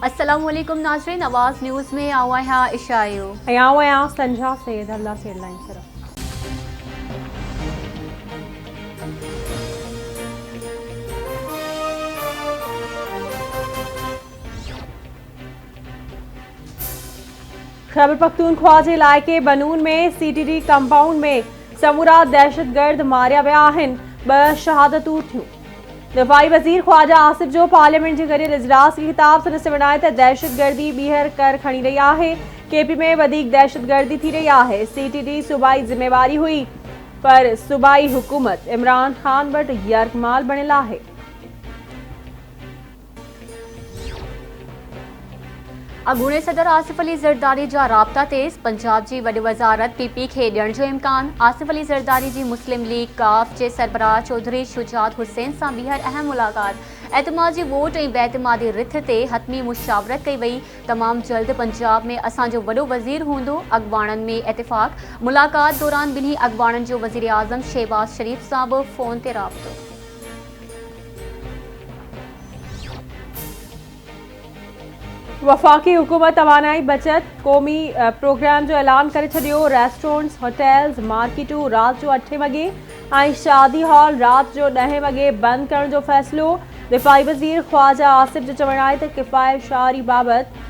अस्सलाम वालेकुम नाज़रीन, आवाज़ न्यूज़ में आवा इशायो संजा से धल्ला से हेडलाइन सिर्फ खैबर पख्तूनख्वा जे इलाइक़े बनून में CTD कंपाउंड में समूरा दहशतगर्द मारिया विया आहिनि। 2 शहादतूं थियूं। दिफाई वज़ीर ख्वाजा आसिफ जो पार्लियामेंट जे ग़रीब इजलास खे ख़िताब सां सवणाए त दहशतगर्दी ॿीहर कर खणी रही आहे। KP में वधीक दहशतगर्दी थी रही आहे। CTD सूबाई ज़िम्मेवारी हुई, पर सूबाई हुकूमत इमरान खान वटि यरगमाल बणियल आहे। अॻूणे सदर आसिफ अली ज़रदारी जा राब्ता तेज़। पंजाब जी वॾी वज़ारत PP खे ॾियण जो इम्कान। आसिफ अली ज़रदारी जी मुस्लिम लीग काफ जे सरबराह चौधरी शुजात हुसैन सां ॿीहर अहम मुलाक़ात। एतमादी वोट ऐं बेतमादी रिथ ते हतमी मुशावरत कई वई। तमामु जल्द पंजाब में असांजो वॾो वज़ीर हूंदो। अॻवाणनि में इतफ़ाक़। मुलाक़ात दौरान ॿिन्ही अॻवाणनि जो वज़ीर आज़म शहबाज शरीफ सां बि फ़ोन ते राब्तो। वफ़ाक़ी हुकूमत तवानाई बचत क़ौमी प्रोग्राम जो ऐलान करे छॾियो। रेस्टोरेंट्स, होटल्स, मार्केटूं राति जो 8 वॻे ऐं शादी हॉल राति जो 10 वॻे बंदि करण जो फ़ैसिलो। दिफ़ाई वज़ीर ख्वाजा आसिफ जो चवणु आहे त किफ़ायत शारी बाबति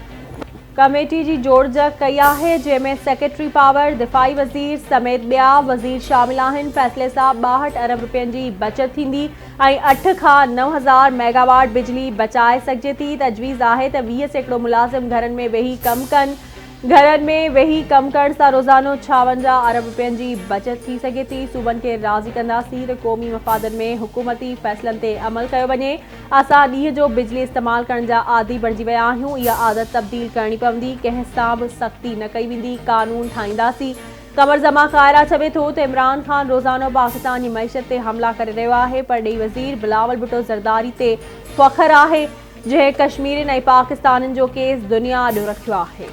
कमेटी जी जोड़जक कई आहे, जंहिंमें सेक्रेटरी पावर, दिफ़ाई वज़ीर समेत ॿिया वज़ीर शामिल आहिनि। फ़ैसिले सां 62 अरब रुपयनि जी बचत थींदी ऐं 8 खां 9000 मेगावाट बिजली बचाए सघिजे थी। तजवीज़ आहे त 20% मुलाज़िम घरनि में वेही कमु कनि। घरनि में वेही कमु करण सां रोज़ानो 56 अरब रुपयनि जी बचत थी सघे थी। सूबनि खे राज़ी कंदासीं त क़ौमी मफ़ादनि में हुकूमती फ़ैसिलनि ते अमल कयो वञे। असां ॾींहं जो बिजली इस्तेमालु करण जा आदी बणिजी विया आहियूं। इहा आदत तब्दील करणी पवंदी। कंहिं सां बि सख़्ती न कई वेंदी। कानून ठाहींदासीं। कमर ज़मा कायरा चवे थो त इमरान खान रोज़ानो पाकिस्तान जी मईशत ते हमला करे रहियो आहे, पर ॾेई वज़ीर बिलावल भुट्टो ज़रदारी ते फ़ख्रु आहे, जंहिं कश्मीरियुनि ऐं पाकिस्तानियुनि जो केस दुनिया ॾो रखियो आहे।